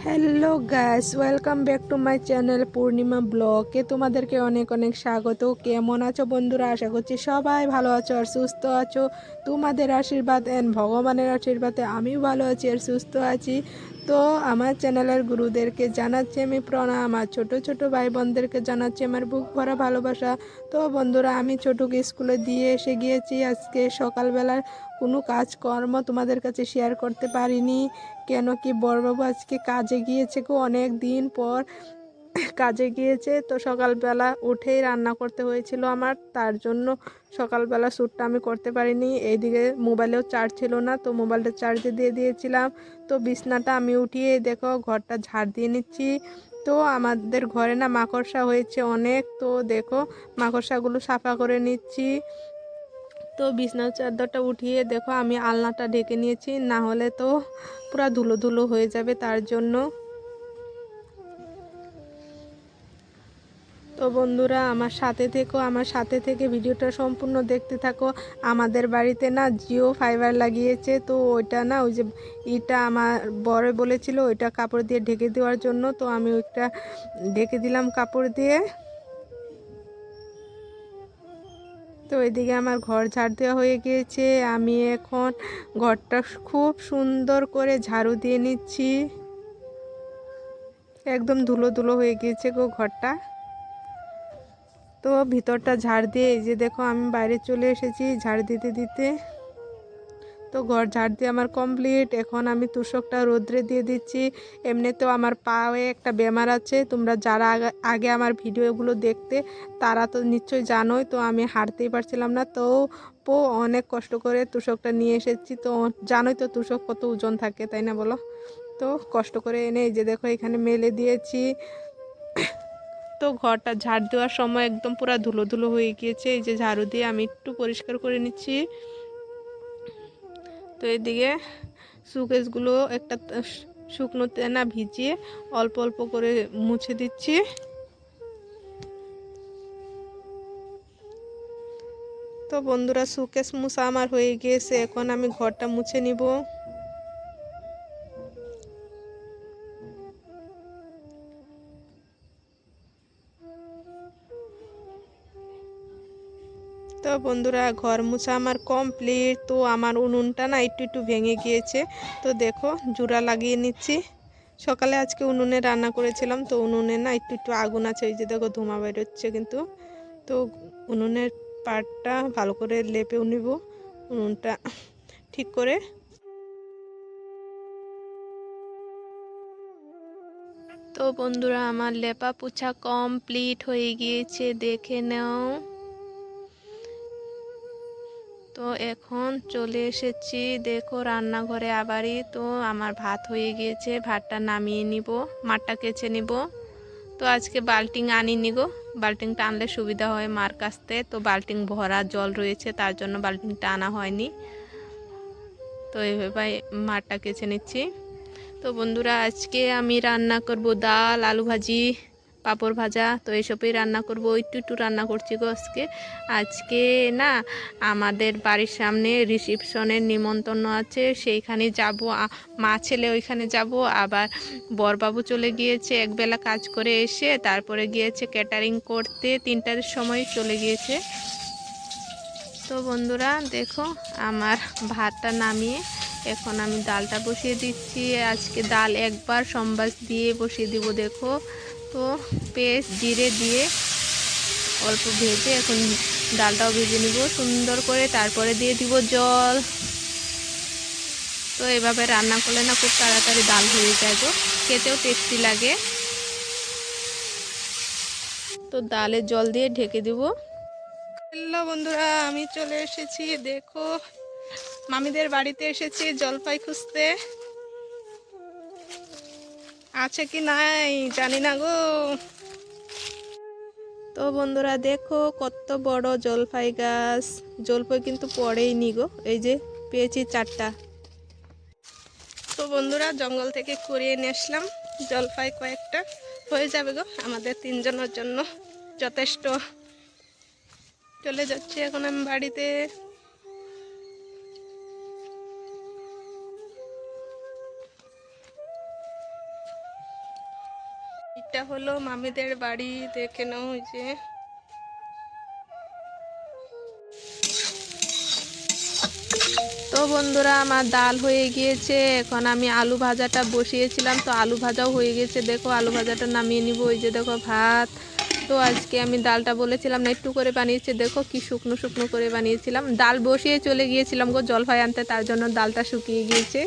Hello guys, welcome back to my channel Purnima ব্লগে তোমাদেরকে অনেক অনেক স্বাগত। কেমন আছো বন্ধুরা? আশা করছি সবাই ভালো আছো আর সুস্থ আছো। তোমাদের আশীর্বাদ এন্ড ভগবানের আশীর্বাদে আমিও ভালো আছি আর সুস্থ আছি। তো আমার চ্যানেলের গুরুদেরকে জানাচ্ছি আমি প্রণাম, আর ছোট ছোট ভাই বোনদেরকে জানাচ্ছি আমার বুক ভরা ভালোবাসা। তো বন্ধুরা, আমি ছোটকে স্কুলে দিয়ে এসে গিয়েছি। আজকে সকালবেলার কোনো কাজকর্ম তোমাদের কাছে শেয়ার করতে পারিনি, কেন কি বড়বাবু আজকে কাজে গিয়েছে গো, অনেক দিন পর কাজে গিয়েছে। তো সকালবেলা উঠেই রান্না করতে হয়েছিল আমার, তার জন্য সকালবেলা শ্যুটটা আমি করতে পারিনি। এইদিকে মোবাইলেও চার্জ ছিল না, তো মোবাইলটা চার্জে দিয়ে দিয়েছিলাম। তো বিছনাটা আমি উঠিয়ে দেখো ঘরটা ঝাড় দিয়ে নিচ্ছি। তো আমাদের ঘরে না মাকড়সা হয়েছে অনেক, তো দেখো মাকড়সাগুলো সাফা করে নিচ্ছি। তো বিছনার চাদরটা উঠিয়ে দেখো আমি আলনাটা ঢেকে নিয়েছি, না হলে তো পুরা ধুলো ধুলো হয়ে যাবে, তার জন্য। তো বন্ধুরা, আমার সাথে থেকো, আমার সাথে থেকে ভিডিওটা সম্পূর্ণ দেখতে থাকো। আমাদের বাড়িতে না জিও ফাইবার লাগিয়েছে, তো ওইটা না ওই যে ইটা আমার বড় বলেছিল ওইটা কাপড় দিয়ে ঢেকে দেওয়ার জন্য, তো আমি ওইটা ঢেকে দিলাম কাপড় দিয়ে। তো এদিকে আমার ঘর ঝাড় দেওয়া হয়ে গিয়েছে, আমি এখন ঘরটা খুব সুন্দর করে ঝাড়ু দিয়ে নিচ্ছি। একদম ধুলো ধুলো হয়ে গিয়েছে গো ঘরটা। তো ভিতরটা ঝাড় দিয়ে এই যে দেখো আমি বাইরে চলে এসেছি ঝাড় দিতে দিতে। তো ঘর ঝাড় দিয়ে আমার কমপ্লিট। এখন আমি তুষকটা রোদ্রে দিয়ে দিচ্ছি। এমনিতেও আমার পায়ে একটা বেমার আছে, তোমরা যারা আগে আমার ভিডিওগুলো দেখতে তারা তো নিশ্চয়ই জানোই। তো আমি হাঁটতেই পারছিলাম না, তো অনেক কষ্ট করে তুষকটা নিয়ে এসেছি। তো জানোই তো তুষক কত ওজন থাকে, তাই না বলো? তো কষ্ট করে এনে এই যে দেখো এখানে মেলে দিয়েছি। তো ঘরটা ঝাড় দেওয়ার সময় একদম পুরো ধুলো ধুলো হয়ে গিয়েছে, এই যে ঝাড়ু দিয়ে আমি একটু পরিষ্কার করে নিচ্ছি। তো এদিকে সুকেসগুলো একটা শুকনোতে না ভিজিয়ে অল্প অল্প করে মুছে দিচ্ছি। তো বন্ধুরা, সুকেস মুছা আমার হয়ে গিয়েছে, এখন আমি ঘরটা মুছে নিব। তো বন্ধুরা, ঘর মুছা আমার কমপ্লিট। তো আমার উনুনটা না একটু একটু ভেঙে গিয়েছে, তো দেখো জোড়া লাগিয়ে নিচ্ছি। সকালে আজকে উনুনে রান্না করেছিলাম, তো উনুনে না একটু একটু আগুন আছে, ওই যে দেখো ধোঁয়া বেরোচ্ছে কিন্তু। তো উনুনের পাটটা ভালো করে লেপেও নিব উনুনটা ঠিক করে। তো বন্ধুরা, আমার লেপা পোছা কমপ্লিট হয়ে গিয়েছে, দেখে নাও। তো এখন চলে এসেছি দেখো রান্নাঘরে আবারই। তো আমার ভাত হয়ে গিয়েছে, ভাতটা নামিয়ে নিব, মাঠটা কেচে নিব। তো আজকে বাল্টিং আনিনি গো, বাল্টিংটা আনলে সুবিধা হয় মার কাছতে। তো বাল্টিং ভরা জল রয়েছে, তার জন্য বাল্টিংটা আনা হয়নি। তো এইভাবে মাঠটা কেচে নিচ্ছি। তো বন্ধুরা, আজকে আমি রান্না করব ডাল, আলু ভাজি, পাঁপড় ভাজা। তো এইসবই রান্না করব, একটু একটু রান্না করছি গো আজকে। আজকে না আমাদের বাড়ির সামনে রিসেপশনের নিমন্ত্রণ আছে, সেইখানে যাব। মা ছেলে ওইখানে যাব। আবার বরবাবু চলে গিয়েছে একবেলা কাজ করে এসে, তারপরে গিয়েছে ক্যাটারিং করতে, 3টার সময় চলে গিয়েছে। তো বন্ধুরা দেখো, আমার ভাতটা নামিয়ে এখন আমি ডালটা বসিয়ে দিচ্ছি। আজকে ডাল একবার সম্বাস দিয়ে বসিয়ে দিব দেখো। তো পেস্ট জিরে দিয়ে অল্প ভেজে এখন ডালটাও ভেজে নিব সুন্দর করে, তারপরে দিয়ে দিব জল। তো এভাবে রান্না করলে না খুব তাড়াতাড়ি ডাল হয়ে যায় গো, খেতেও টেস্টি লাগে। তো ডালে জল দিয়ে ঢেকে দিব। হ্যালো বন্ধুরা, আমি চলে এসেছি দেখো মামিদের বাড়িতে এসেছি জলপাই খুঁজতে। আছে কি নাই জানি না গো। তো বন্ধুরা দেখো কত বড় জলপাই গাছ, জলপাই কিন্তু পড়েই নি গো, এই যে পেয়েছি 4টা। তো বন্ধুরা, জঙ্গল থেকে কুড়িয়ে নিয়ে আসলাম জলপাই কয়েকটা, হয়ে যাবে গো আমাদের 3জনের জন্য যথেষ্ট। চলে যাচ্ছি এখন আমি বাড়িতে। এটা হলো মামিদের বাড়ি, দেখে নাও। ওই যে তো বন্ধুরা, আমার ডাল হয়ে গিয়েছে। এখন আমি আলু ভাজাটা বসিয়েছিলাম, তো আলু ভাজাও হয়ে গেছে। দেখো আলু ভাজাটা নামিয়ে নিব। ওই যে দেখো ভাত। তো আজকে আমি ডালটা বলেছিলাম না একটু করে বানিয়েছি, দেখো কি শুকনো শুকনো করে বানিয়েছিলাম। ডাল বসিয়ে চলে গিয়েছিলাম গো জলপাই আনতে, তার জন্য ডালটা শুকিয়ে গিয়েছে।